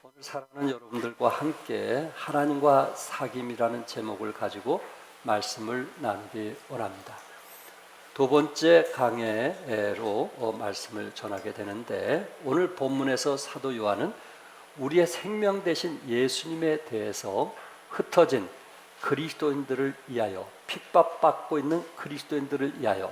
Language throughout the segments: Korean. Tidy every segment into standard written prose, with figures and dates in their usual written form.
오늘 사랑하는 여러분들과 함께 하나님과 사귐이라는 제목을 가지고 말씀을 나누기 원합니다. 두 번째 강해로 말씀을 전하게 되는데, 오늘 본문에서 사도 요한은 우리의 생명 되신 예수님에 대해서 흩어진 그리스도인들을 위하여, 핍박받고 있는 그리스도인들을 위하여,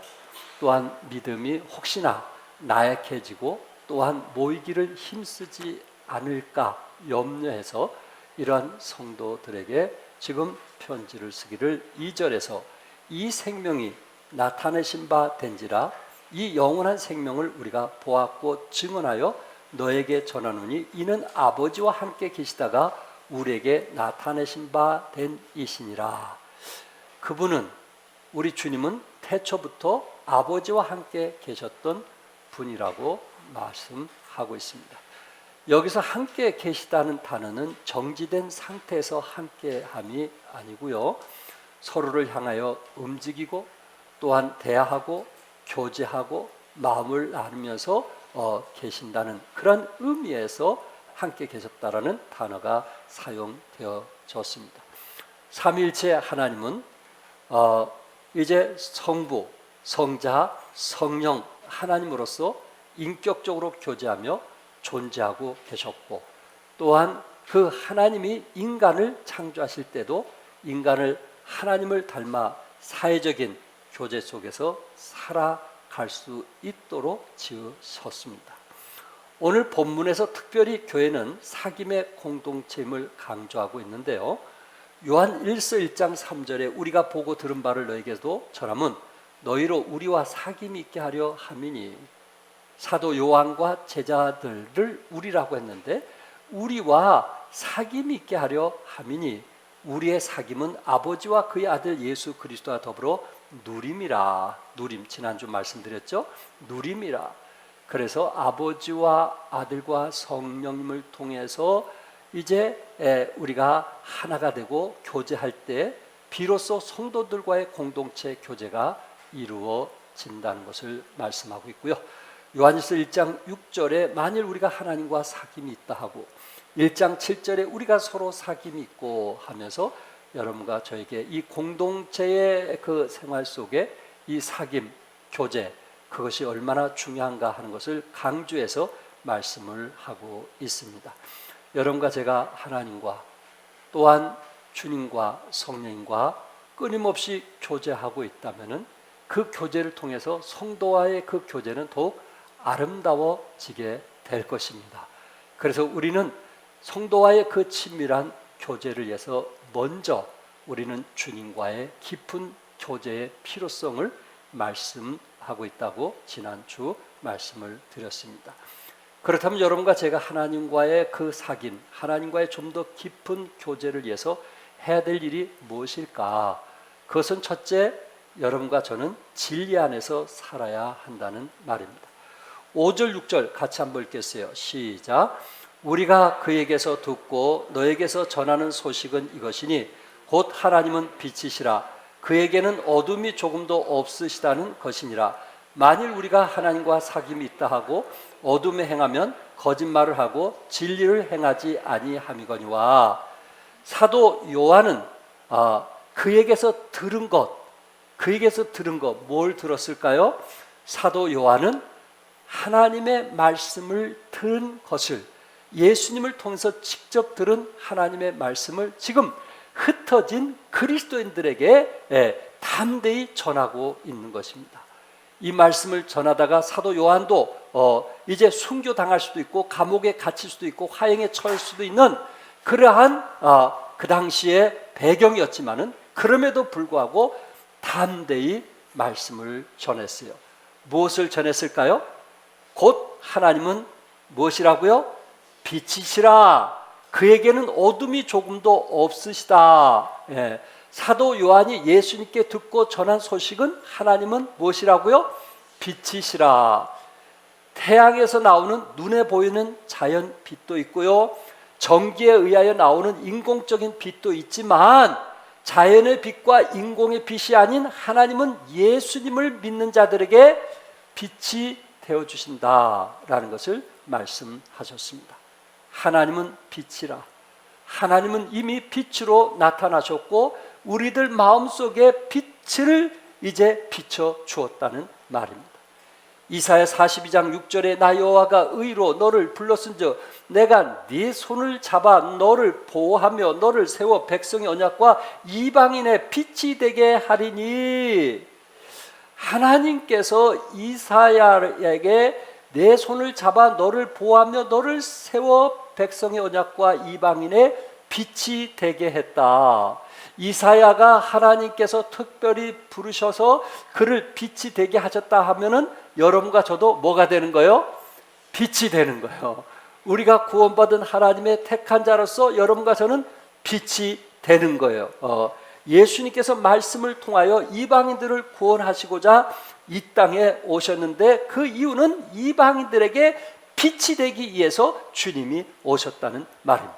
또한 믿음이 혹시나 나약해지고 또한 모이기를 힘쓰지 않을까 염려해서 이러한 성도들에게 지금 편지를 쓰기를 2절에서 이 생명이 나타내신 바 된지라 이 영원한 생명을 우리가 보았고 증언하여 너에게 전하노니 이는 아버지와 함께 계시다가 우리에게 나타내신 바 된 이시니라. 그분은, 우리 주님은 태초부터 아버지와 함께 계셨던 분이라고 말씀하고 있습니다. 여기서 함께 계시다는 단어는 정지된 상태에서 함께함이 아니고요, 서로를 향하여 움직이고 또한 대화하고 교제하고 마음을 나누면서 계신다는 그런 의미에서 함께 계셨다라는 단어가 사용되어졌습니다. 삼위일체 하나님은 이제 성부, 성자, 성령 하나님으로서 인격적으로 교제하며 존재하고 계셨고, 또한 그 하나님이 인간을 창조하실 때도 인간을 하나님을 닮아 사회적인 교제 속에서 살아갈 수 있도록 지으셨습니다. 오늘 본문에서 특별히 교회는 사귐의 공동체임을 강조하고 있는데요, 요한 1서 1장 3절에 우리가 보고 들은 바를 너에게도 전함은 너희로 우리와 사귐이 있게 하려 함이니, 사도 요한과 제자들을 우리라고 했는데 우리와 사귐이 있게 하려 함이니, 우리의 사귐은 아버지와 그의 아들 예수 그리스도와 더불어 누림이라. 누림, 지난주 말씀드렸죠? 누림이라. 그래서 아버지와 아들과 성령님을 통해서 이제 우리가 하나가 되고 교제할 때 비로소 성도들과의 공동체 교제가 이루어진다는 것을 말씀하고 있고요. 요한일서 1장 6절에 만일 우리가 하나님과 사귐이 있다 하고, 1장 7절에 우리가 서로 사귐이 있고 하면서 여러분과 저에게 이 공동체의 그 생활 속에 이 사귐, 교제, 그것이 얼마나 중요한가 하는 것을 강조해서 말씀을 하고 있습니다. 여러분과 제가 하나님과 또한 주님과 성령님과 끊임없이 교제하고 있다면 그 교제를 통해서 성도와의 그 교제는 더욱 아름다워지게 될 것입니다. 그래서 우리는 성도와의 그 친밀한 교제를 위해서 먼저 우리는 주님과의 깊은 교제의 필요성을 말씀하고 있다고 지난주 말씀을 드렸습니다. 그렇다면 여러분과 제가 하나님과의 그 사귐, 하나님과의 좀 더 깊은 교제를 위해서 해야 될 일이 무엇일까? 그것은 첫째, 여러분과 저는 진리 안에서 살아야 한다는 말입니다. 5절 6절 같이 한번 읽겠어요. 시작. 우리가 그에게서 듣고 너에게서 전하는 소식은 이것이니 곧 하나님은 빛이시라 그에게는 어둠이 조금도 없으시다는 것이니라. 만일 우리가 하나님과 사귐이 있다 하고 어둠에 행하면 거짓말을 하고 진리를 행하지 아니함이거니와. 사도 요한은 그에게서 들은 것 뭘 들었을까요? 사도 요한은 하나님의 말씀을 들은 것을, 예수님을 통해서 직접 들은 하나님의 말씀을 지금 흩어진 그리스도인들에게 담대히 전하고 있는 것입니다. 이 말씀을 전하다가 사도 요한도 이제 순교당할 수도 있고 감옥에 갇힐 수도 있고 화형에 처할 수도 있는 그러한 그 당시의 배경이었지만은 그럼에도 불구하고 담대히 말씀을 전했어요. 무엇을 전했을까요? 곧 하나님은 무엇이라고요? 빛이시라. 그에게는 어둠이 조금도 없으시다. 사도 요한이 예수님께 듣고 전한 소식은 하나님은 무엇이라고요? 빛이시라. 태양에서 나오는 눈에 보이는 자연 빛도 있고요, 전기에 의하여 나오는 인공적인 빛도 있지만 자연의 빛과 인공의 빛이 아닌 하나님은 예수님을 믿는 자들에게 빛이 되어주신다라는 것을 말씀하셨습니다. 하나님은 빛이라. 하나님은 이미 빛으로 나타나셨고 우리들 마음속에 빛을 이제 비춰 주었다는 말입니다. 이사야 42장 6절에 나 여호와가 의로 너를 불렀은즉 내가 네 손을 잡아 너를 보호하며 너를 세워 백성의 언약과 이방인의 빛이 되게 하리니. 하나님께서 이사야에게 내 손을 잡아 너를 보호하며 너를 세워 백성의 언약과 이방인의 빛이 되게 했다. 이사야가 하나님께서 특별히 부르셔서 그를 빛이 되게 하셨다 하면은 여러분과 저도 뭐가 되는 거예요? 빛이 되는 거예요. 우리가 구원받은 하나님의 택한 자로서 여러분과 저는 빛이 되는 거예요. 예수님께서 말씀을 통하여 이방인들을 구원하시고자 이 땅에 오셨는데 그 이유는 이방인들에게 빛이 되기 위해서 주님이 오셨다는 말입니다.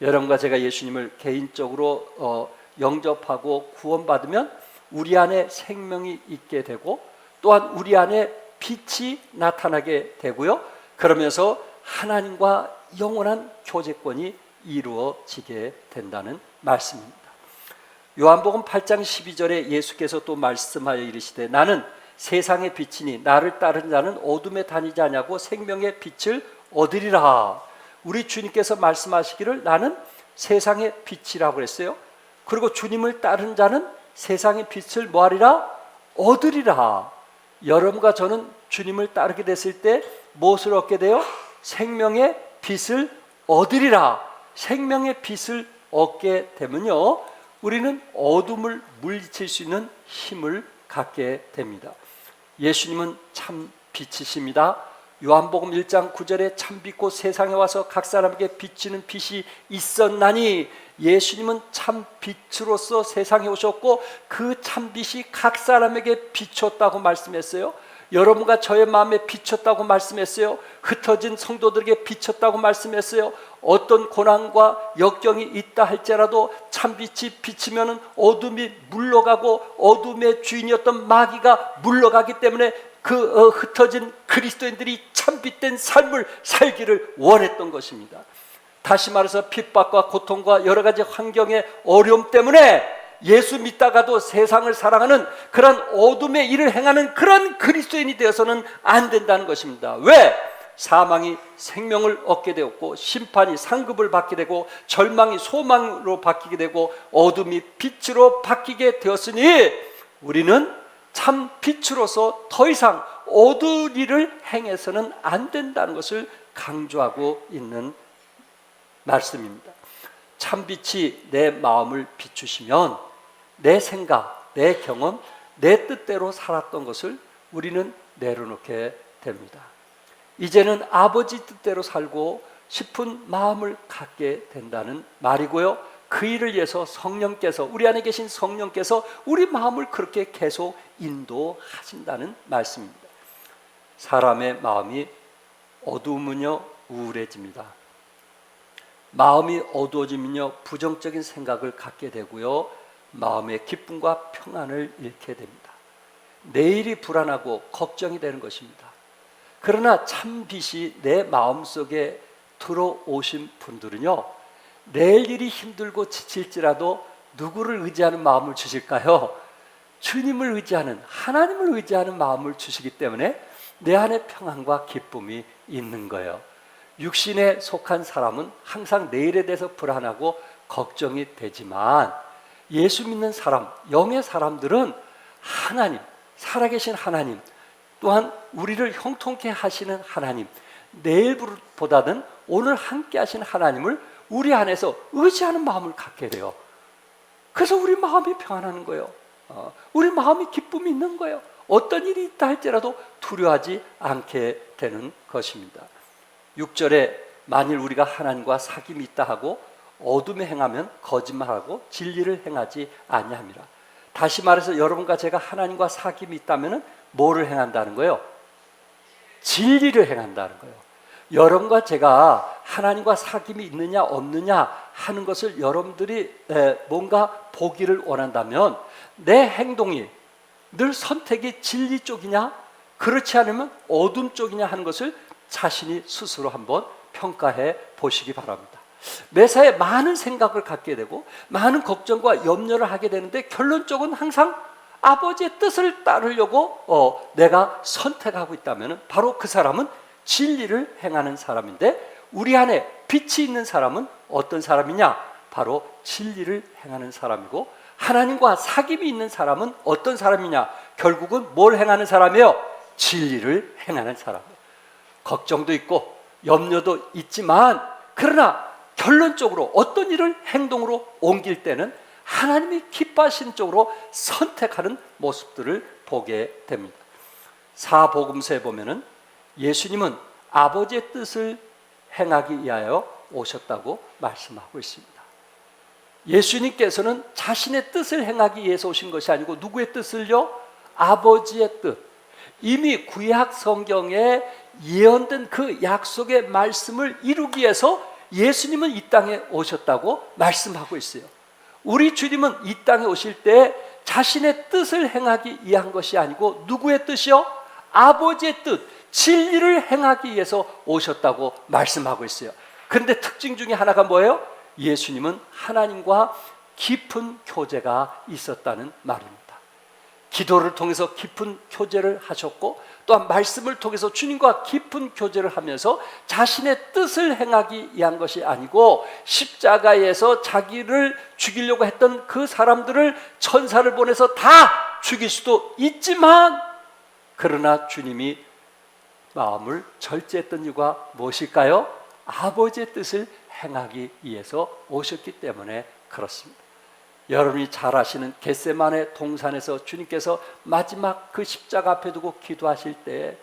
여러분과 제가 예수님을 개인적으로 영접하고 구원받으면 우리 안에 생명이 있게 되고 또한 우리 안에 빛이 나타나게 되고요. 그러면서 하나님과 영원한 교제권이 이루어지게 된다는 말씀입니다. 요한복음 8장 12절에 예수께서 또 말씀하여 이르시되 나는 세상의 빛이니 나를 따르는 자는 어둠에 다니지 아니하고 생명의 빛을 얻으리라. 우리 주님께서 말씀하시기를 나는 세상의 빛이라고 그랬어요. 그리고 주님을 따르는 자는 세상의 빛을 뭐하리라? 얻으리라. 여러분과 저는 주님을 따르게 됐을 때 무엇을 얻게 돼요? 생명의 빛을 얻으리라. 생명의 빛을 얻게 되면요 우리는 어둠을 물리칠 수 있는 힘을 갖게 됩니다. 예수님은 참 빛이십니다. 요한복음 1장 9절에 참 빛고 세상에 와서 각 사람에게 비치는 빛이 있었나니 예수님은 참 빛으로서 세상에 오셨고 그 참 빛이 각 사람에게 비쳤다고 말씀했어요. 여러분과 저의 마음에 비쳤다고 말씀했어요. 흩어진 성도들에게 비쳤다고 말씀했어요. 어떤 고난과 역경이 있다 할지라도 참빛이 비치면 어둠이 물러가고 어둠의 주인이었던 마귀가 물러가기 때문에 그 흩어진 그리스도인들이 참빛된 삶을 살기를 원했던 것입니다. 다시 말해서 핍박과 고통과 여러 가지 환경의 어려움 때문에 예수 믿다가도 세상을 사랑하는 그런 어둠의 일을 행하는 그런 그리스도인이 되어서는 안 된다는 것입니다. 왜? 사망이 생명을 얻게 되었고 심판이 상급을 받게 되고 절망이 소망으로 바뀌게 되고 어둠이 빛으로 바뀌게 되었으니 우리는 참 빛으로서 더 이상 어두운 일을 행해서는 안 된다는 것을 강조하고 있는 말씀입니다. 참 빛이 내 마음을 비추시면 내 생각, 내 경험, 내 뜻대로 살았던 것을 우리는 내려놓게 됩니다. 이제는 아버지 뜻대로 살고 싶은 마음을 갖게 된다는 말이고요. 그 일을 위해서 성령께서 우리 안에 계신 성령께서 우리 마음을 그렇게 계속 인도하신다는 말씀입니다. 사람의 마음이 어두우면요 우울해집니다. 마음이 어두워지면요 부정적인 생각을 갖게 되고요 마음의 기쁨과 평안을 잃게 됩니다. 내일이 불안하고 걱정이 되는 것입니다. 그러나 참 빛이 내 마음속에 들어오신 분들은요 내일 일이 힘들고 지칠지라도 누구를 의지하는 마음을 주실까요? 주님을 의지하는, 하나님을 의지하는 마음을 주시기 때문에 내 안에 평안과 기쁨이 있는 거예요. 육신에 속한 사람은 항상 내일에 대해서 불안하고 걱정이 되지만 예수 믿는 사람, 영의 사람들은 하나님, 살아계신 하나님, 또한 우리를 형통케 하시는 하나님, 내일보다는 오늘 함께 하신 하나님을 우리 안에서 의지하는 마음을 갖게 돼요. 그래서 우리 마음이 평안하는 거예요. 우리 마음이 기쁨이 있는 거예요. 어떤 일이 있다 할지라도 두려워하지 않게 되는 것입니다. 6절에 만일 우리가 하나님과 사귐이 있다 하고 어둠에 행하면 거짓말하고 진리를 행하지 아니함이라. 다시 말해서 여러분과 제가 하나님과 사귐이 있다면 뭐를 행한다는 거예요? 진리를 행한다는 거예요. 여러분과 제가 하나님과 사귐이 있느냐 없느냐 하는 것을 여러분들이 뭔가 보기를 원한다면 내 행동이 늘 선택이 진리 쪽이냐 그렇지 않으면 어둠 쪽이냐 하는 것을 자신이 스스로 한번 평가해 보시기 바랍니다. 매사에 많은 생각을 갖게 되고 많은 걱정과 염려를 하게 되는데 결론적으로 항상 아버지의 뜻을 따르려고 내가 선택하고 있다면 바로 그 사람은 진리를 행하는 사람인데, 우리 안에 빛이 있는 사람은 어떤 사람이냐? 바로 진리를 행하는 사람이고, 하나님과 사귐이 있는 사람은 어떤 사람이냐? 결국은 뭘 행하는 사람이에요? 진리를 행하는 사람이에요. 걱정도 있고 염려도 있지만, 그러나 결론적으로 어떤 일을 행동으로 옮길 때는 하나님이 기뻐하시는 쪽으로 선택하는 모습들을 보게 됩니다. 사복음서에 보면은 예수님은 아버지의 뜻을 행하기 위하여 오셨다고 말씀하고 있습니다. 예수님께서는 자신의 뜻을 행하기 위해서 오신 것이 아니고 누구의 뜻을요? 아버지의 뜻. 이미 구약 성경에 예언된 그 약속의 말씀을 이루기 위해서 예수님은 이 땅에 오셨다고 말씀하고 있어요. 우리 주님은 이 땅에 오실 때 자신의 뜻을 행하기 위한 것이 아니고 누구의 뜻이요? 아버지의 뜻, 진리를 행하기 위해서 오셨다고 말씀하고 있어요. 그런데 특징 중에 하나가 뭐예요? 예수님은 하나님과 깊은 교제가 있었다는 말입니다. 기도를 통해서 깊은 교제를 하셨고, 또한 말씀을 통해서 주님과 깊은 교제를 하면서 자신의 뜻을 행하기 위한 것이 아니고 십자가에서 자기를 죽이려고 했던 그 사람들을 천사를 보내서 다 죽일 수도 있지만, 그러나 주님이 마음을 절제했던 이유가 무엇일까요? 아버지의 뜻을 행하기 위해서 오셨기 때문에 그렇습니다. 여러분이 잘 아시는 겟세마네 동산에서 주님께서 마지막 그 십자가 앞에 두고 기도하실 때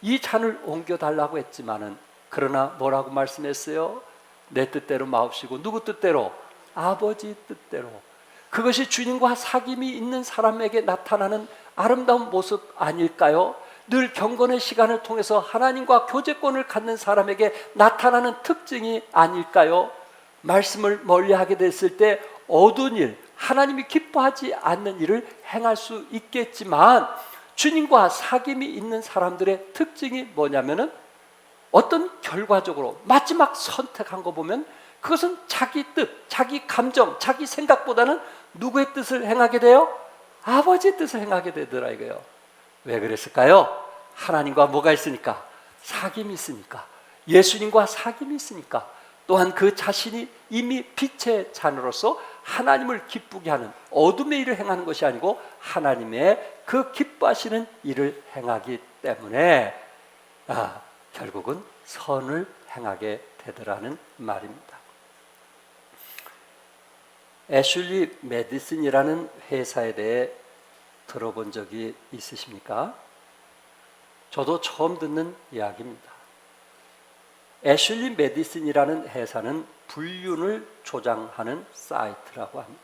이 잔을 옮겨달라고 했지만은, 그러나 뭐라고 말씀했어요? 내 뜻대로 마옵시고 누구 뜻대로? 아버지 뜻대로. 그것이 주님과 사귐이 있는 사람에게 나타나는 아름다운 모습 아닐까요? 늘 경건의 시간을 통해서 하나님과 교제권을 갖는 사람에게 나타나는 특징이 아닐까요? 말씀을 멀리하게 됐을 때 어두운 일, 하나님이 기뻐하지 않는 일을 행할 수 있겠지만, 주님과 사귐이 있는 사람들의 특징이 뭐냐면은 어떤 결과적으로 마지막 선택한 거 보면 그것은 자기 뜻, 자기 감정, 자기 생각보다는 누구의 뜻을 행하게 돼요? 아버지의 뜻을 행하게 되더라 이거예요. 왜 그랬을까요? 하나님과 뭐가 있으니까? 사귐이 있으니까. 예수님과 사귐이 있으니까. 또한 그 자신이 이미 빛의 자녀로서 하나님을 기쁘게 하는 어둠의 일을 행하는 것이 아니고 하나님의 그 기뻐하시는 일을 행하기 때문에 결국은 선을 행하게 되더라는 말입니다. 애슐리 메디슨이라는 회사에 대해 들어본 적이 있으십니까? 저도 처음 듣는 이야기입니다. 애슐리 메디슨이라는 회사는 불륜을 조장하는 사이트라고 합니다.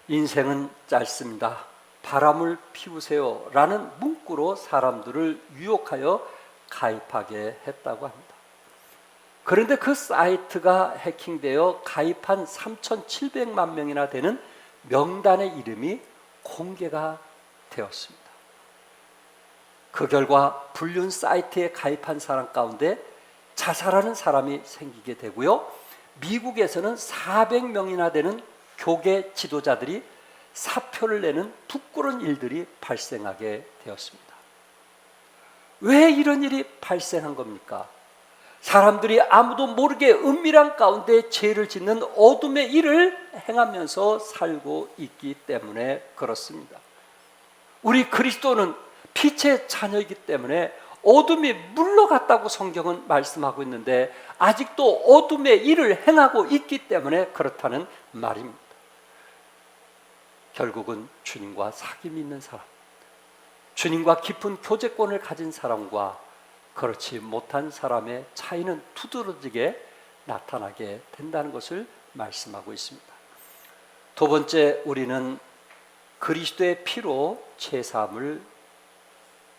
인생은 짧습니다. 바람을 피우세요 라는 문구로 사람들을 유혹하여 가입하게 했다고 합니다. 그런데 그 사이트가 해킹되어 가입한 3,700만 명이나 되는 명단의 이름이 공개가 되었습니다. 그 결과 불륜 사이트에 가입한 사람 가운데 자살하는 사람이 생기게 되고요. 미국에서는 400명이나 되는 교계 지도자들이 사표를 내는 부끄러운 일들이 발생하게 되었습니다. 왜 이런 일이 발생한 겁니까? 사람들이 아무도 모르게 은밀한 가운데 죄를 짓는 어둠의 일을 행하면서 살고 있기 때문에 그렇습니다. 우리 그리스도는 빛의 자녀이기 때문에 어둠이 물러갔다고 성경은 말씀하고 있는데 아직도 어둠의 일을 행하고 있기 때문에 그렇다는 말입니다. 결국은 주님과 사귐이 있는 사람, 주님과 깊은 교제권을 가진 사람과 그렇지 못한 사람의 차이는 두드러지게 나타나게 된다는 것을 말씀하고 있습니다. 두 번째, 우리는 그리스도의 피로 죄사함을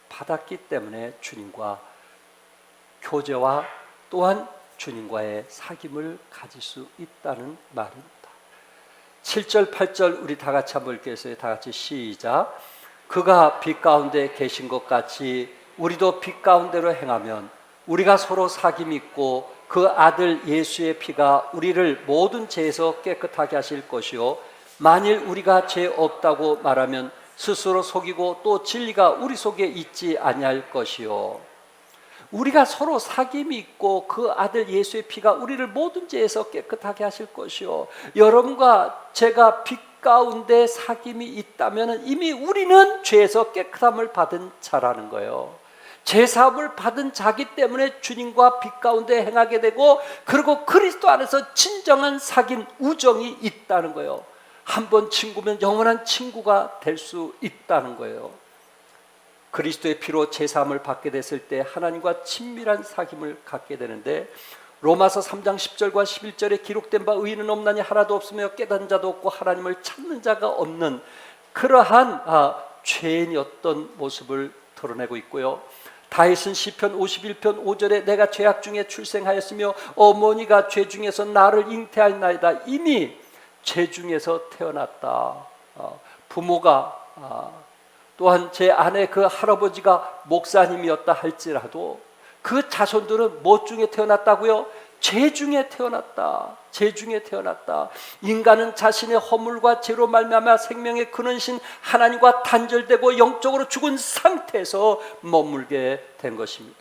받았기 때문에 주님과 교제와 또한 주님과의 사귐을 가질 수 있다는 말입니다. 7절, 8절 우리 다 같이 한번 읽겠어요. 다 같이 시작. 그가 빛 가운데 계신 것 같이 우리도 빛 가운데로 행하면 우리가 서로 사귐 있고 그 아들 예수의 피가 우리를 모든 죄에서 깨끗하게 하실 것이요, 만일 우리가 죄 없다고 말하면 스스로 속이고 또 진리가 우리 속에 있지 아니할 것이요. 우리가 서로 사귐이 있고 그 아들 예수의 피가 우리를 모든 죄에서 깨끗하게 하실 것이요, 여러분과 제가 빛 가운데 사귐이 있다면 이미 우리는 죄에서 깨끗함을 받은 자라는 거예요. 죄사함을 받은 자기 때문에 주님과 빛 가운데 행하게 되고, 그리고 그리스도 안에서 진정한 사귐, 우정이 있다는 거예요. 한 번 친구면 영원한 친구가 될 수 있다는 거예요. 그리스도의 피로 죄사함을 받게 됐을 때 하나님과 친밀한 사귐을 갖게 되는데, 로마서 3장 10절과 11절에 기록된 바 의인은 없나니 하나도 없으며 깨닫는 자도 없고 하나님을 찾는 자가 없는 그러한 죄인이었던 모습을 드러내고 있고요. 다윗은 시편 51편 5절에 내가 죄악 중에 출생하였으며 어머니가 죄 중에서 나를 잉태하였나이다. 이미 죄 중에서 태어났다. 부모가 또한 제 아내 그 할아버지가 목사님이었다 할지라도 그 자손들은 뭐 중에 태어났다고요? 죄 중에 태어났다. 죄 중에 태어났다. 인간은 자신의 허물과 죄로 말미암아 생명의 근원이신 하나님과 단절되고 영적으로 죽은 상태에서 머물게 된 것입니다.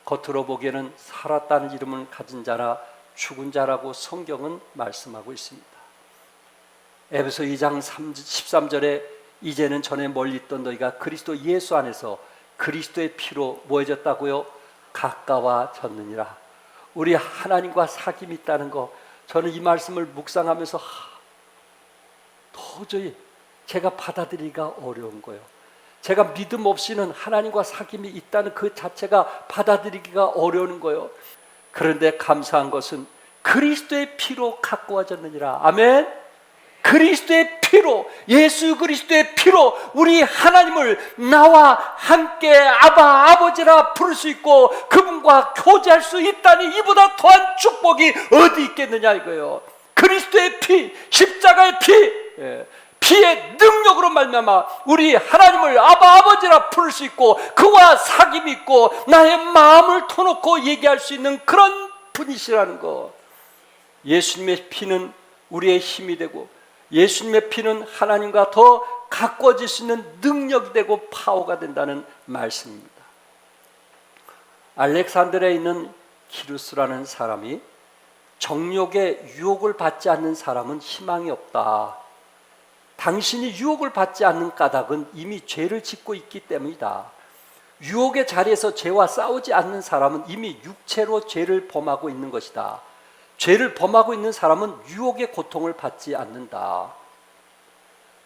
겉으로 보기에는 살았다는 이름을 가진 자나 죽은 자라고 성경은 말씀하고 있습니다. 에베소 2장 13절에 이제는 전에 멀리 있던 너희가 그리스도 예수 안에서 그리스도의 피로 모여졌다고요? 가까워졌느니라. 우리 하나님과 사귐이 있다는 거, 저는 이 말씀을 묵상하면서 도저히 제가 받아들이기가 어려운 거예요. 제가 믿음 없이는 하나님과 사귐이 있다는 그 자체가 받아들이기가 어려운 거예요. 그런데 감사한 것은 그리스도의 피로 가까워졌느니라. 아멘. 그리스도의 피로, 예수 그리스도의 피로 우리 하나님을 나와 함께 아바 아버지라 부를 수 있고 그분과 교제할 수 있다니 이보다 더한 축복이 어디 있겠느냐 이거예요. 그리스도의 피, 십자가의 피, 피의 능력으로 말미암아 우리 하나님을 아바 아버지라 부를 수 있고 그와 사귐이 있고 나의 마음을 터놓고 얘기할 수 있는 그런 분이시라는 거. 예수님의 피는 우리의 힘이 되고 예수님의 피는 하나님과 더 가까워질 수 있는 능력이 되고 파워가 된다는 말씀입니다. 알렉산드리아에 있는 기루스라는 사람이 정욕의 유혹을 받지 않는 사람은 희망이 없다. 당신이 유혹을 받지 않는 까닭은 이미 죄를 짓고 있기 때문이다. 유혹의 자리에서 죄와 싸우지 않는 사람은 이미 육체로 죄를 범하고 있는 것이다. 죄를 범하고 있는 사람은 유혹의 고통을 받지 않는다.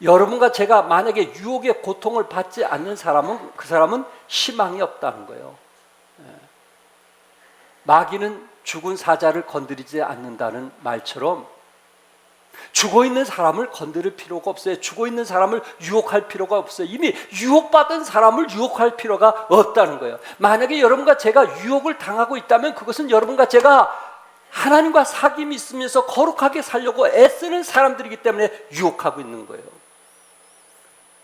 여러분과 제가 만약에 유혹의 고통을 받지 않는 사람은 그 사람은 희망이 없다는 거예요. 마귀는 죽은 사자를 건드리지 않는다는 말처럼 죽어있는 사람을 건드릴 필요가 없어요. 죽어있는 사람을 유혹할 필요가 없어요. 이미 유혹받은 사람을 유혹할 필요가 없다는 거예요. 만약에 여러분과 제가 유혹을 당하고 있다면 그것은 여러분과 제가 하나님과 사귐이 있으면서 거룩하게 살려고 애쓰는 사람들이기 때문에 유혹하고 있는 거예요.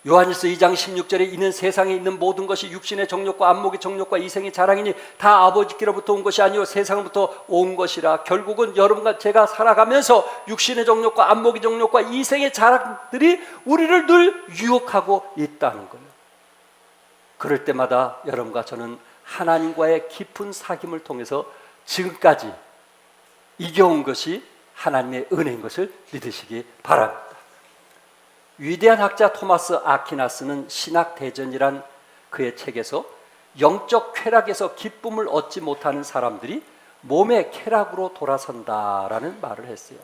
요한일서 2장 16절에 이는 세상에 있는 모든 것이 육신의 정욕과 안목의 정욕과 이생의 자랑이니 다 아버지께로부터 온 것이 아니요 세상으로부터 온 것이라. 결국은 여러분과 제가 살아가면서 육신의 정욕과 안목의 정욕과 이생의 자랑들이 우리를 늘 유혹하고 있다는 거예요. 그럴 때마다 여러분과 저는 하나님과의 깊은 사귐을 통해서 지금까지 이겨온 것이 하나님의 은혜인 것을 믿으시기 바랍니다. 위대한 학자 토마스 아퀴나스는 신학대전이란 그의 책에서 영적 쾌락에서 기쁨을 얻지 못하는 사람들이 몸의 쾌락으로 돌아선다라는 말을 했어요.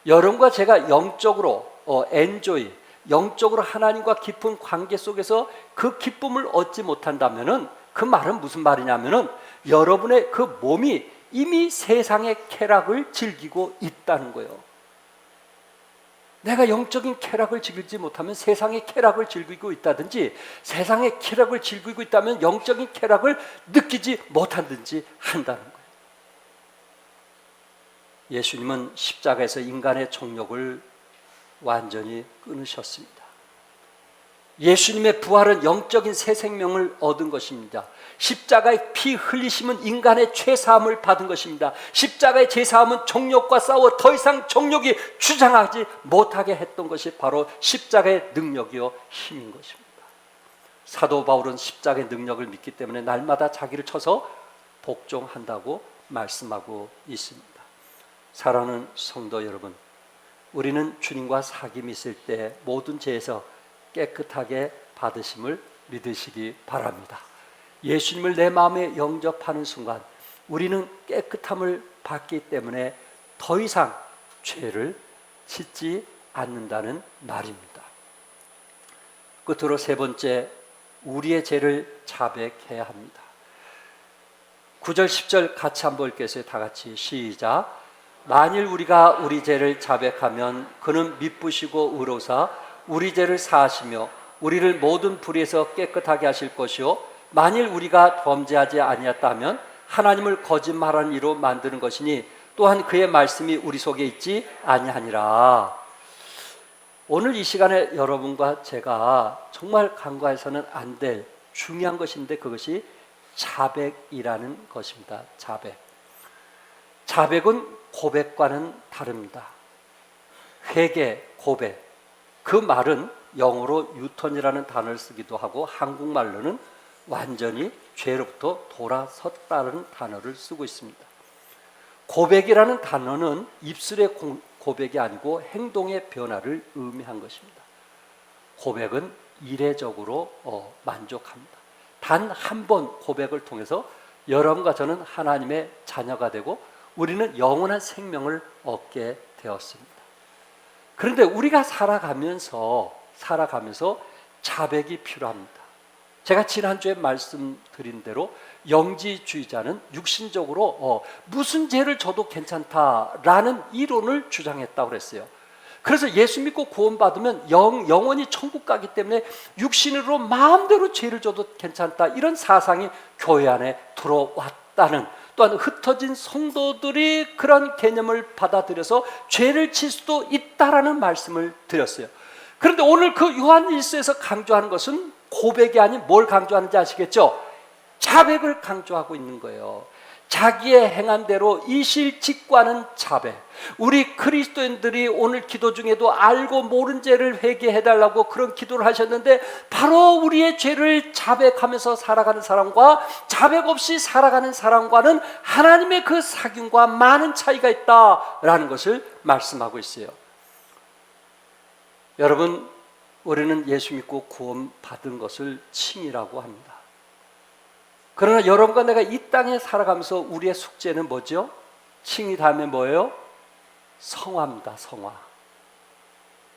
여러분과 제가 영적으로 엔조이, 영적으로 하나님과 깊은 관계 속에서 그 기쁨을 얻지 못한다면은 그 말은 무슨 말이냐면은 여러분의 그 몸이 이미 세상의 쾌락을 즐기고 있다는 거예요. 내가 영적인 쾌락을 즐기지 못하면 세상의 쾌락을 즐기고 있다든지 세상의 쾌락을 즐기고 있다면 영적인 쾌락을 느끼지 못하든지 한다는 거예요. 예수님은 십자가에서 인간의 정욕을 완전히 끊으셨습니다. 예수님의 부활은 영적인 새 생명을 얻은 것입니다. 십자가의 피 흘리심은 인간의 죄사함을 받은 것입니다. 십자가의 죄사함은 정욕과 싸워 더 이상 정욕이 주장하지 못하게 했던 것이 바로 십자가의 능력이요 힘인 것입니다. 사도 바울은 십자가의 능력을 믿기 때문에 날마다 자기를 쳐서 복종한다고 말씀하고 있습니다. 사랑하는 성도 여러분, 우리는 주님과 사귐이 있을 때 모든 죄에서 깨끗하게 받으심을 믿으시기 바랍니다. 예수님을 내 마음에 영접하는 순간 우리는 깨끗함을 받기 때문에 더 이상 죄를 짓지 않는다는 말입니다. 끝으로 세 번째, 우리의 죄를 자백해야 합니다. 9절 10절 같이 한번 읽겠어요. 다 같이 시작. 만일 우리가 우리 죄를 자백하면 그는 미쁘시고 의로사 우리 죄를 사하시며 우리를 모든 불의에서 깨끗하게 하실 것이요 만일 우리가 범죄하지 아니었다면 하나님을 거짓말하는 이로 만드는 것이니 또한 그의 말씀이 우리 속에 있지 아니하니라. 오늘 이 시간에 여러분과 제가 정말 간과해서는 안 될 중요한 것인데 그것이 자백이라는 것입니다. 자백은 고백과는 다릅니다. 회개, 고백, 그 말은 영어로 유턴이라는 단어를 쓰기도 하고 한국말로는 완전히 죄로부터 돌아섰다는 단어를 쓰고 있습니다. 고백이라는 단어는 입술의 고백이 아니고 행동의 변화를 의미한 것입니다. 고백은 이례적으로 만족합니다. 단 한 번 고백을 통해서 여러분과 저는 하나님의 자녀가 되고 우리는 영원한 생명을 얻게 되었습니다. 그런데 우리가 살아가면서 자백이 필요합니다. 제가 지난주에 말씀드린 대로 영지주의자는 육신적으로 무슨 죄를 져도 괜찮다라는 이론을 주장했다고 그랬어요. 그래서 예수 믿고 구원받으면 영원히 천국 가기 때문에 육신으로 마음대로 죄를 져도 괜찮다, 이런 사상이 교회 안에 들어왔다는, 또한 흩어진 성도들이 그런 개념을 받아들여서 죄를 질 수도 있다라는 말씀을 드렸어요. 그런데 오늘 그 요한 1서에서 강조하는 것은 고백이 아닌 뭘 강조하는지 아시겠죠? 자백을 강조하고 있는 거예요. 자기의 행한 대로 이실직고하는 자백. 우리 그리스도인들이 오늘 기도 중에도 알고 모른 죄를 회개해달라고 그런 기도를 하셨는데, 바로 우리의 죄를 자백하면서 살아가는 사람과 자백 없이 살아가는 사람과는 하나님의 그 사귐과 많은 차이가 있다라는 것을 말씀하고 있어요. 여러분, 우리는 예수 믿고 구원받은 것을 칭이라고 합니다. 그러나 여러분과 내가 이 땅에 살아가면서 우리의 숙제는 뭐죠? 칭이 다음에 뭐예요? 성화입니다. 성화.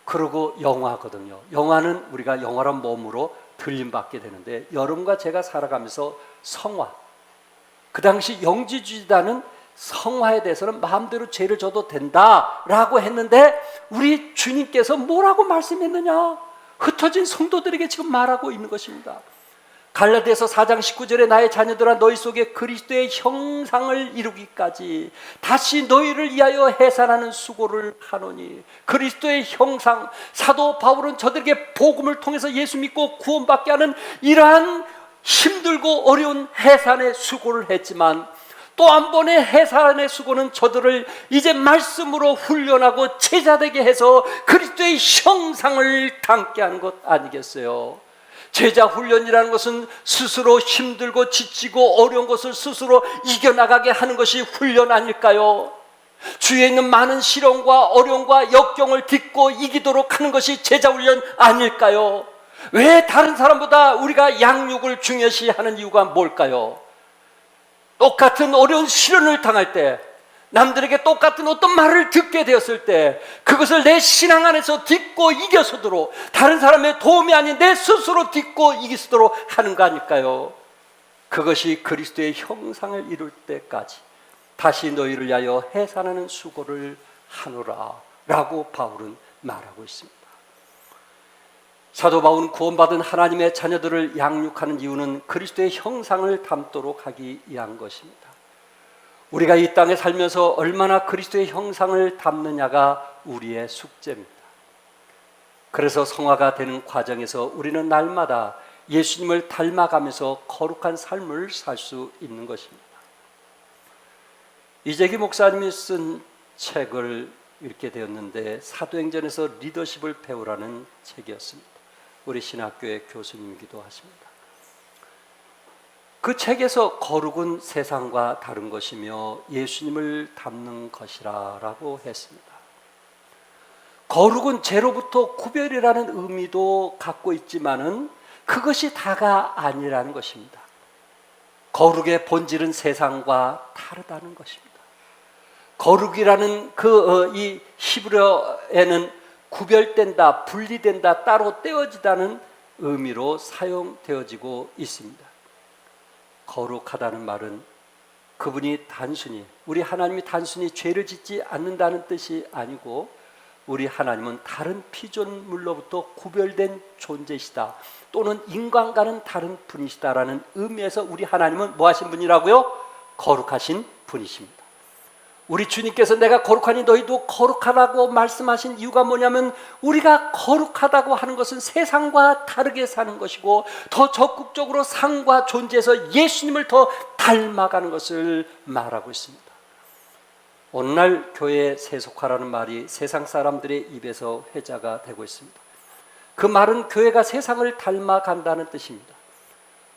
그리고 영화거든요. 영화는 우리가 영원한 몸으로 들림받게 되는데, 여러분과 제가 살아가면서 성화, 그 당시 영지주의자는 성화에 대해서는 마음대로 죄를 져도 된다라고 했는데, 우리 주님께서 뭐라고 말씀했느냐? 흩어진 성도들에게 지금 말하고 있는 것입니다. 갈라디아서 4장 19절에 나의 자녀들아 너희 속에 그리스도의 형상을 이루기까지 다시 너희를 위하여 해산하는 수고를 하노니. 그리스도의 형상, 사도 바울은 저들에게 복음을 통해서 예수 믿고 구원받게 하는 이러한 힘들고 어려운 해산의 수고를 했지만, 또 한 번의 해산의 수고는 저들을 이제 말씀으로 훈련하고 제자되게 해서 그리스도의 형상을 닮게 하는 것 아니겠어요? 제자 훈련이라는 것은 스스로 힘들고 지치고 어려운 것을 스스로 이겨나가게 하는 것이 훈련 아닐까요? 주위에 있는 많은 시련과 어려움과 역경을 딛고 이기도록 하는 것이 제자 훈련 아닐까요? 왜 다른 사람보다 우리가 양육을 중요시하는 이유가 뭘까요? 똑같은 어려운 시련을 당할 때, 남들에게 똑같은 어떤 말을 듣게 되었을 때, 그것을 내 신앙 안에서 딛고 이겨서도록, 다른 사람의 도움이 아닌 내 스스로 딛고 이기도록 하는 거 아닐까요? 그것이 그리스도의 형상을 이룰 때까지 다시 너희를 위하여 해산하는 수고를 하노라 라고 바울은 말하고 있습니다. 사도 바울은 구원받은 하나님의 자녀들을 양육하는 이유는 그리스도의 형상을 닮도록 하기 위한 것입니다. 우리가 이 땅에 살면서 얼마나 그리스도의 형상을 닮느냐가 우리의 숙제입니다. 그래서 성화가 되는 과정에서 우리는 날마다 예수님을 닮아가면서 거룩한 삶을 살 수 있는 것입니다. 이재기 목사님이 쓴 책을 읽게 되었는데 사도행전에서 리더십을 배우라는 책이었습니다. 우리 신학교의 교수님이기도 하십니다. 그 책에서 거룩은 세상과 다른 것이며 예수님을 닮는 것이라 라고 했습니다. 거룩은 죄로부터 구별이라는 의미도 갖고 있지만은 그것이 다가 아니라는 것입니다. 거룩의 본질은 세상과 다르다는 것입니다. 거룩이라는 이 히브리어에는 구별된다, 분리된다, 따로 떼어지다는 의미로 사용되어지고 있습니다. 거룩하다는 말은 그분이 단순히, 우리 하나님이 단순히 죄를 짓지 않는다는 뜻이 아니고 우리 하나님은 다른 피조물로부터 구별된 존재시다, 또는 인간과는 다른 분이시다라는 의미에서 우리 하나님은 뭐 하신 분이라고요? 거룩하신 분이십니다. 우리 주님께서 내가 거룩하니 너희도 거룩하라고 말씀하신 이유가 뭐냐면 우리가 거룩하다고 하는 것은 세상과 다르게 사는 것이고 더 적극적으로 상과 존재에서 예수님을 더 닮아가는 것을 말하고 있습니다. 오늘날 교회에 세속화라는 말이 세상 사람들의 입에서 회자가 되고 있습니다. 그 말은 교회가 세상을 닮아간다는 뜻입니다.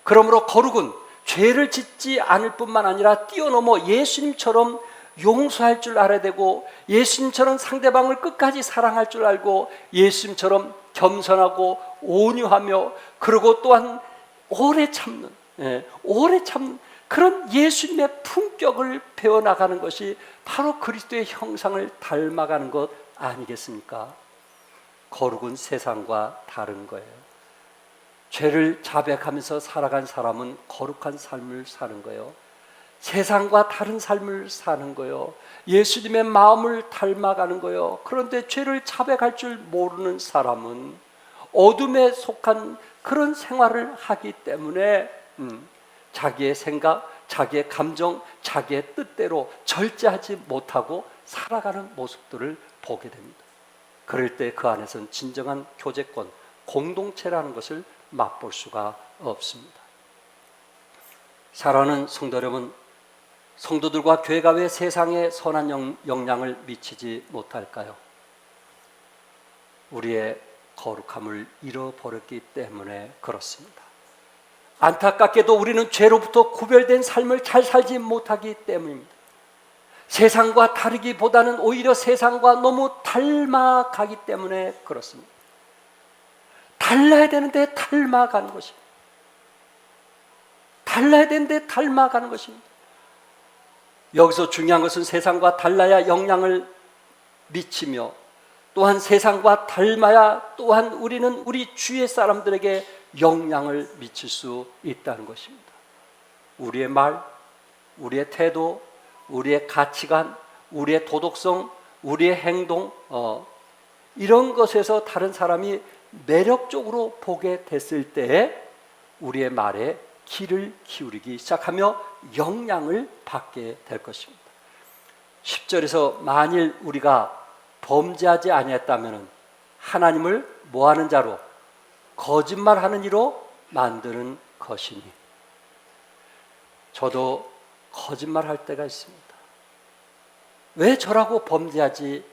그러므로 거룩은 죄를 짓지 않을 뿐만 아니라 뛰어넘어 예수님처럼 용서할 줄 알아야 되고, 예수님처럼 상대방을 끝까지 사랑할 줄 알고, 예수님처럼 겸손하고 온유하며, 그리고 또한 오래 참는 그런 예수님의 품격을 배워나가는 것이 바로 그리스도의 형상을 닮아가는 것 아니겠습니까? 거룩은 세상과 다른 거예요. 죄를 자백하면서 살아간 사람은 거룩한 삶을 사는 거예요. 세상과 다른 삶을 사는 거예요. 예수님의 마음을 닮아가는 거예요. 그런데 죄를 자백할 줄 모르는 사람은 어둠에 속한 그런 생활을 하기 때문에 자기의 생각, 자기의 감정, 자기의 뜻대로 절제하지 못하고 살아가는 모습들을 보게 됩니다. 그럴 때 그 안에서는 진정한 교제권, 공동체라는 것을 맛볼 수가 없습니다. 사랑하는 성도 여러분, 성도들과 교회가 왜 세상에 선한 영향을 미치지 못할까요? 우리의 거룩함을 잃어버렸기 때문에 그렇습니다. 안타깝게도 우리는 죄로부터 구별된 삶을 잘 살지 못하기 때문입니다. 세상과 다르기보다는 오히려 세상과 너무 닮아가기 때문에 그렇습니다. 달라야 되는데 닮아가는 것입니다. 달라야 되는데 닮아가는 것입니다. 여기서 중요한 것은 세상과 달라야 영향을 미치며, 또한 세상과 닮아야 또한 우리는 우리 주위의 사람들에게 영향을 미칠 수 있다는 것입니다. 우리의 말, 우리의 태도, 우리의 가치관, 우리의 도덕성, 우리의 행동, 이런 것에서 다른 사람이 매력적으로 보게 됐을 때 우리의 말에 귀를 기울이기 시작하며 영향을 받게 될 것입니다. 10절에서 만일 우리가 범죄하지 아니했다면 하나님을 뭐하는 자로? 거짓말하는 이로 만드는 것이니. 저도 거짓말할 때가 있습니다. 왜 저라고 범죄하지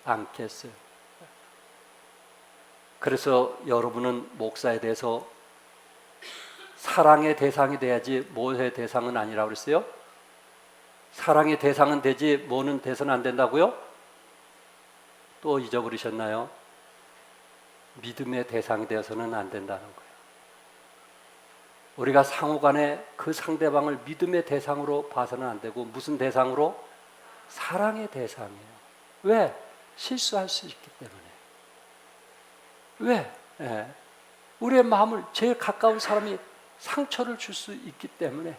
않겠어요? 그래서 여러분은 목사에 대해서 사랑의 대상이 돼야지 뭐의 대상은 아니라고 그랬어요? 사랑의 대상은 되지 뭐는 돼서는 안 된다고요? 또 잊어버리셨나요? 믿음의 대상이 되어서는 안 된다는 거예요. 우리가 상호간에 그 상대방을 믿음의 대상으로 봐서는 안 되고 무슨 대상으로? 사랑의 대상이에요. 왜? 실수할 수 있기 때문에. 왜? 우리의 마음을 제일 가까운 사람이 상처를 줄 수 있기 때문에.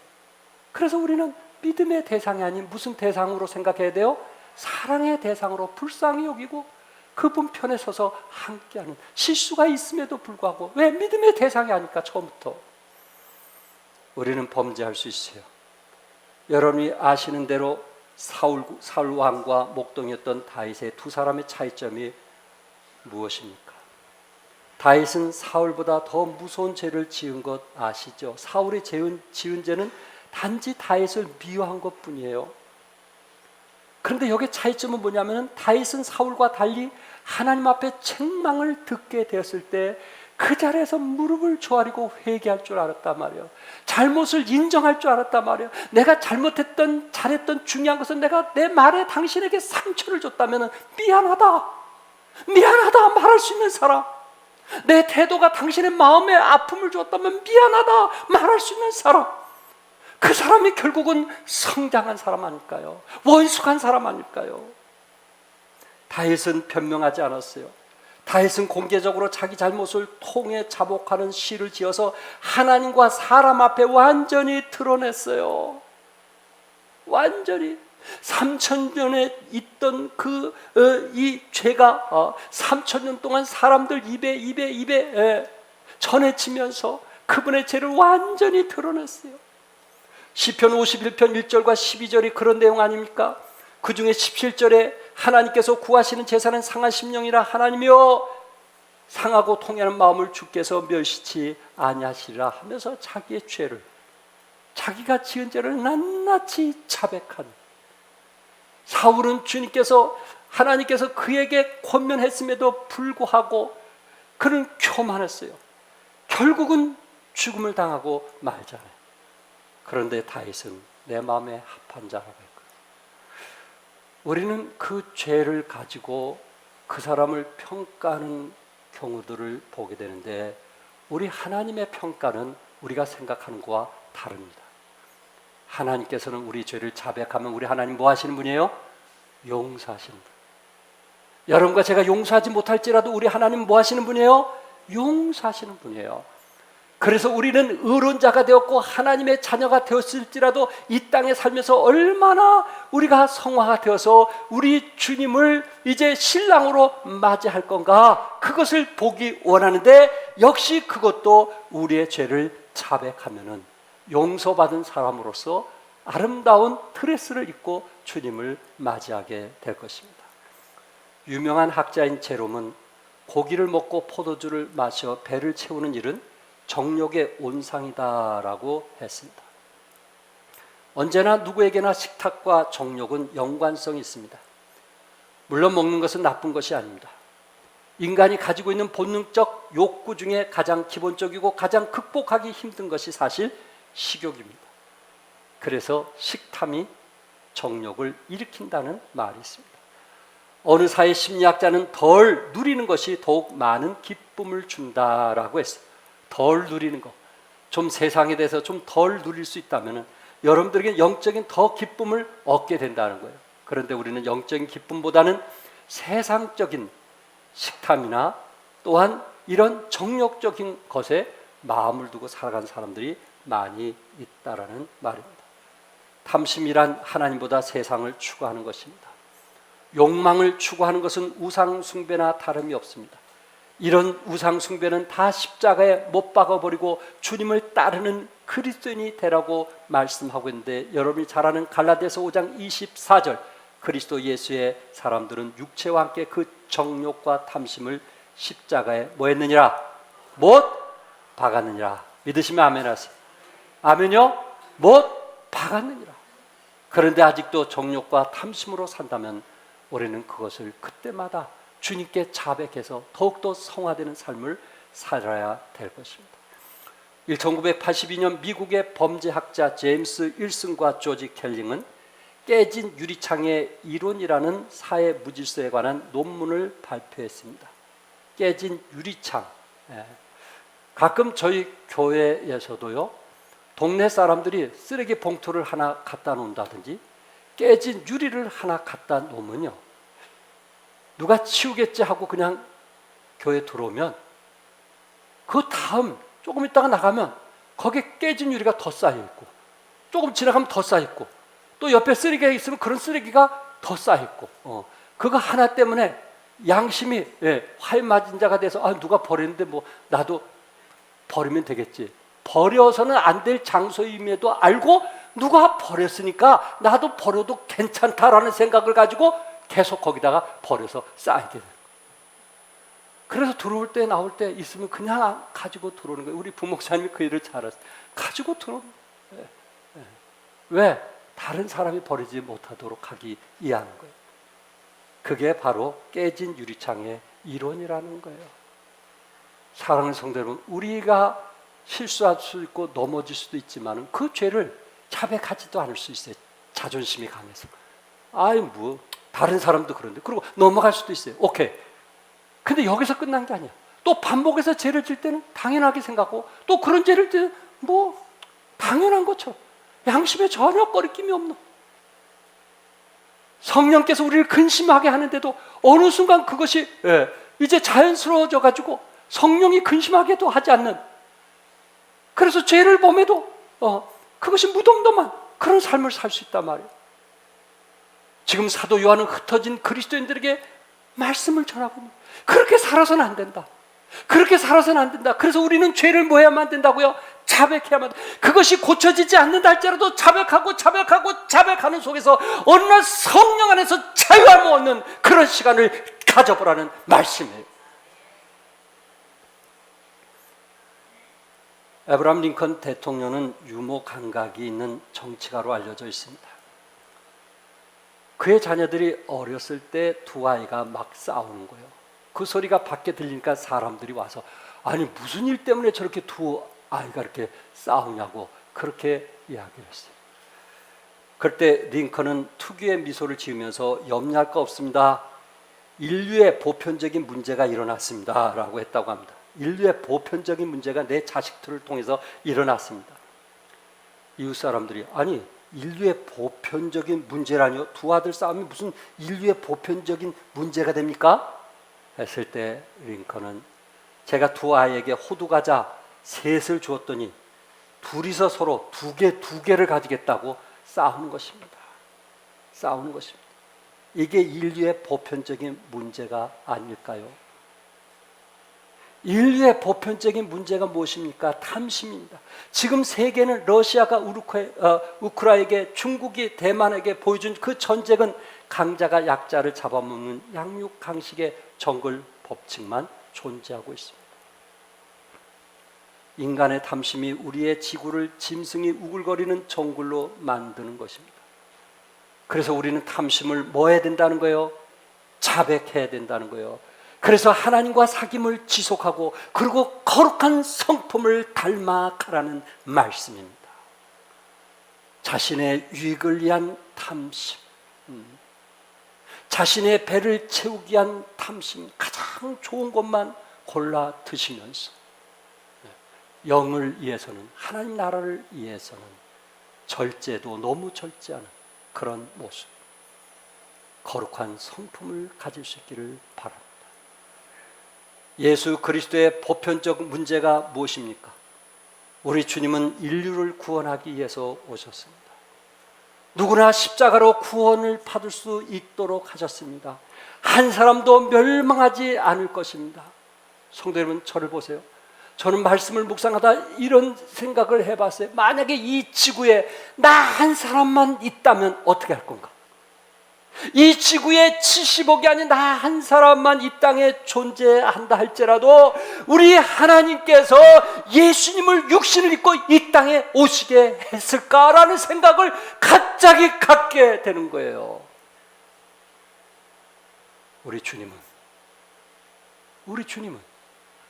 그래서 우리는 믿음의 대상이 아닌 무슨 대상으로 생각해야 돼요? 사랑의 대상으로 불쌍히 여기고 그분 편에 서서 함께하는, 실수가 있음에도 불구하고. 왜? 믿음의 대상이 아니까 처음부터. 우리는 범죄할 수 있어요. 여러분이 아시는 대로 사울 왕과 목동이었던 다윗의 두 사람의 차이점이 무엇입니까? 다윗은 사울보다 더 무서운 죄를 지은 것 아시죠? 사울이 지은 죄는 단지 다윗을 미워한 것뿐이에요. 그런데 여기 차이점은 뭐냐면 다윗은 사울과 달리 하나님 앞에 책망을 듣게 되었을 때 그 자리에서 무릎을 조아리고 회개할 줄 알았단 말이에요. 잘못을 인정할 줄 알았단 말이에요. 내가 잘했던 중요한 것은 내가 내 말에 당신에게 상처를 줬다면 미안하다 말할 수 있는 사람, 내 태도가 당신의 마음에 아픔을 줬다면 미안하다 말할 수 있는 사람, 그 사람이 결국은 성장한 사람 아닐까요? 원숙한 사람 아닐까요? 다윗은 변명하지 않았어요. 다윗은 공개적으로 자기 잘못을 통해 자복하는 시를 지어서 하나님과 사람 앞에 완전히 드러냈어요. 완전히 3000년에 있던 이 죄가 3000년 동안 사람들 입에 전해지면서 그분의 죄를 완전히 드러냈어요. 시편 51편 1절과 12절이 그런 내용 아닙니까? 그 중에 17절에 하나님께서 구하시는 제사는 상한 심령이라 하나님이여 상하고 통하는 마음을 주께서 멸시치 아니하시리라 하면서 자기의 죄를, 자기가 지은 죄를 낱낱이 자백한 사울은 하나님께서 그에게 권면했음에도 불구하고 그는 교만했어요. 결국은 죽음을 당하고 말잖아요. 그런데 다윗은 내 마음에 합한 자라고 했거든요. 우리는 그 죄를 가지고 그 사람을 평가하는 경우들을 보게 되는데 우리 하나님의 평가는 우리가 생각하는 것과 다릅니다. 하나님께서는 우리 죄를 자백하면 우리 하나님 뭐 하시는 분이에요? 용서하시는 분. 여러분과 제가 용서하지 못할지라도 우리 하나님 뭐 하시는 분이에요? 용서하시는 분이에요. 그래서 우리는 의론자가 되었고 하나님의 자녀가 되었을지라도 이 땅에 살면서 얼마나 우리가 성화가 되어서 우리 주님을 이제 신랑으로 맞이할 건가, 그것을 보기 원하는데 역시 그것도 우리의 죄를 자백하면은 용서받은 사람으로서 아름다운 드레스를 입고 주님을 맞이하게 될 것입니다. 유명한 학자인 제롬은 고기를 먹고 포도주를 마셔 배를 채우는 일은 정욕의 온상이다라고 했습니다. 언제나 누구에게나 식탁과 정욕은 연관성이 있습니다. 물론 먹는 것은 나쁜 것이 아닙니다. 인간이 가지고 있는 본능적 욕구 중에 가장 기본적이고 가장 극복하기 힘든 것이 사실 식욕입니다. 그래서 식탐이 정욕을 일으킨다는 말이 있습니다. 어느 사회 심리학자는 덜 누리는 것이 더욱 많은 기쁨을 준다라고 했어요. 덜 누리는 것, 좀 세상에 대해서 좀 덜 누릴 수 있다면 여러분들에게 영적인 더 기쁨을 얻게 된다는 거예요. 그런데 우리는 영적인 기쁨보다는 세상적인 식탐이나 또한 이런 정욕적인 것에 마음을 두고 살아가는 사람들이 많이 있다라는 말입니다. 탐심이란 하나님보다 세상을 추구하는 것입니다. 욕망을 추구하는 것은 우상 숭배나 다름이 없습니다. 이런 우상 숭배는 다 십자가에 못 박아버리고 주님을 따르는 그리스도인이 되라고 말씀하고 있는데, 여러분이 잘 아는 갈라디아서 5장 24절, 그리스도 예수의 사람들은 육체와 함께 그 정욕과 탐심을 십자가에 뭐 했느니라? 못 박았느니라. 믿으시면 아멘 하세요. 아멘요? 못 박았느니라. 그런데 아직도 정욕과 탐심으로 산다면 우리는 그것을 그때마다 주님께 자백해서 더욱더 성화되는 삶을 살아야 될 것입니다. 1982년 미국의 범죄학자 제임스 윌슨과 조지 켈링은 깨진 유리창의 이론이라는 사회 무질서에 관한 논문을 발표했습니다. 깨진 유리창. 가끔 저희 교회에서도요, 동네 사람들이 쓰레기 봉투를 하나 갖다 놓는다든지 깨진 유리를 하나 갖다 놓으면요, 누가 치우겠지 하고 그냥 교회 들어오면 그 다음 조금 있다가 나가면 거기에 깨진 유리가 더 쌓여있고, 조금 지나가면 더 쌓여있고, 또 옆에 쓰레기가 있으면 그런 쓰레기가 더 쌓여있고, 그거 하나 때문에 양심이 화에 맞은 자가 돼서 누가 버렸는데 뭐 나도 버리면 되겠지, 버려서는 안 될 장소임에도 알고 누가 버렸으니까 나도 버려도 괜찮다라는 생각을 가지고 계속 거기다가 버려서 쌓이게 돼요. 그래서 들어올 때 나올 때 있으면 그냥 가지고 들어오는 거예요. 우리 부목사님이 그 일을 잘하세요. 가지고 들어오는 거예요. 왜? 다른 사람이 버리지 못하도록 하기 위한 거예요. 그게 바로 깨진 유리창의 이론이라는 거예요. 사랑하는 성도 여러분, 우리가 실수할 수 있고 넘어질 수도 있지만 그 죄를 자백하지도 않을 수 있어요. 자존심이 강해서. 아이 뭐 다른 사람도 그런데. 그리고 넘어갈 수도 있어요. 오케이. 근데 여기서 끝난 게 아니야. 또 반복해서 죄를 질 때는 당연하게 생각하고 또 그런 죄를 질 때는 뭐 당연한 것처럼 양심에 전혀 거리낌이 없는, 성령께서 우리를 근심하게 하는데도 어느 순간 그것이 이제 자연스러워져 가지고 성령이 근심하게도 하지 않는, 그래서 죄를 범해도 그것이 무덤덤한 그런 삶을 살 수 있단 말이에요. 지금 사도 요한은 흩어진 그리스도인들에게 말씀을 전하고 있는, 그렇게 살아서는 안 된다. 그렇게 살아서는 안 된다. 그래서 우리는 죄를 뭐 해야만 된다고요? 자백해야만 돼. 그것이 고쳐지지 않는다 할지라도 자백하는 속에서 어느 날 성령 안에서 자유함을 얻는 그런 시간을 가져보라는 말씀이에요. 에브라함 링컨 대통령은 유머 감각이 있는 정치가로 알려져 있습니다. 그의 자녀들이 어렸을 때 두 아이가 막 싸우는 거예요. 그 소리가 밖에 들리니까 사람들이 와서 아니 무슨 일 때문에 저렇게 두 아이가 이렇게 싸우냐고 그렇게 이야기를 했어요. 그때 링컨은 특유의 미소를 지으면서 염려할 거 없습니다. 인류의 보편적인 문제가 일어났습니다 라고 했다고 합니다. 인류의 보편적인 문제가 내 자식들을 통해서 일어났습니다. 이웃 사람들이 아니 인류의 보편적인 문제라니요? 두 아들 싸움이 무슨 인류의 보편적인 문제가 됩니까? 했을 때 링컨은 제가 두 아이에게 호두 과자 셋을 주었더니 둘이서 서로 두 개를 가지겠다고 싸우는 것입니다. 싸우는 것입니다. 이게 인류의 보편적인 문제가 아닐까요? 인류의 보편적인 문제가 무엇입니까? 탐심입니다. 지금 세계는 러시아가 우크라이나에게, 중국이 대만에게 보여준 그 전쟁은 강자가 약자를 잡아먹는 양육강식의 정글 법칙만 존재하고 있습니다. 인간의 탐심이 우리의 지구를 짐승이 우글거리는 정글로 만드는 것입니다. 그래서 우리는 탐심을 뭐 해야 된다는 거예요? 자백해야 된다는 거예요. 그래서 하나님과 사귐을 지속하고 그리고 거룩한 성품을 닮아가라는 말씀입니다. 자신의 유익을 위한 탐심, 자신의 배를 채우기 위한 탐심, 가장 좋은 것만 골라 드시면서 영을 위해서는, 하나님 나라를 위해서는 절제도 너무 절제하는 그런 모습, 거룩한 성품을 가질 수 있기를 바랍니다. 예수 그리스도의 보편적 문제가 무엇입니까? 우리 주님은 인류를 구원하기 위해서 오셨습니다. 누구나 십자가로 구원을 받을 수 있도록 하셨습니다. 한 사람도 멸망하지 않을 것입니다. 성도 여러분, 저를 보세요. 저는 말씀을 묵상하다 이런 생각을 해봤어요. 만약에 이 지구에 나 한 사람만 있다면 어떻게 할 건가? 이 지구에 70억이 아닌 나 한 사람만 이 땅에 존재한다 할지라도 우리 하나님께서 예수님을 육신을 입고 이 땅에 오시게 했을까라는 생각을 갑자기 갖게 되는 거예요. 우리 주님은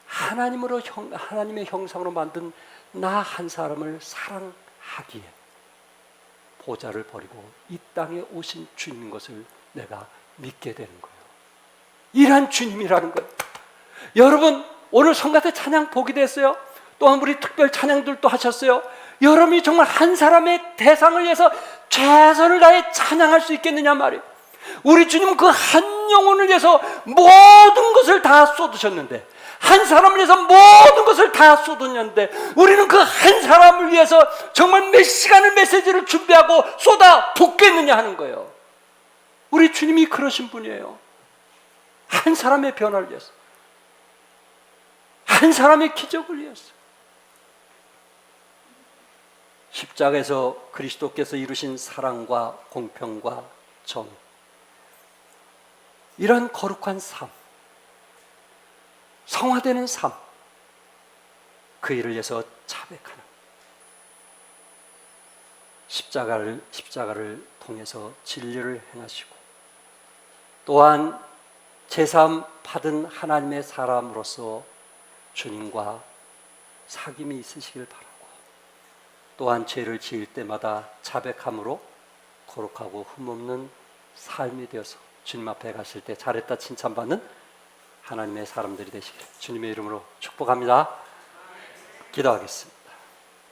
하나님의 형상으로 만든 나 한 사람을 사랑하기에 보좌를 버리고 이 땅에 오신 주님인 것을 내가 믿게 되는 거예요. 이런 주님이라는 거예요. 여러분, 오늘 성가대 찬양 보게 됐어요. 또한 우리 특별 찬양들도 하셨어요. 여러분이 정말 한 사람의 대상을 위해서 최선을 다해 찬양할 수 있겠느냐 말이에요. 우리 주님은 그 한 영혼을 위해서 모든 것을 다 쏟으셨는데, 한 사람을 위해서 모든 것을 다 쏟았는데 우리는 그 한 사람을 위해서 정말 몇 시간을 메시지를 준비하고 쏟아 붓겠느냐 하는 거예요. 우리 주님이 그러신 분이에요. 한 사람의 변화를 위해서, 한 사람의 기적을 위해서. 십자가에서 그리스도께서 이루신 사랑과 공평과 정, 이런 거룩한 삶, 성화되는 삶, 그 일을 위해서 자백하는 십자가를 통해서 진리를 행하시고, 또한 제3 받은 하나님의 사람으로서 주님과 사귐이 있으시길 바라고, 또한 죄를 지을 때마다 자백함으로 거룩하고 흠없는 삶이 되어서 주님 앞에 가실 때 잘했다 칭찬받는 하나님의 사람들이 되시길 주님의 이름으로 축복합니다. 기도하겠습니다.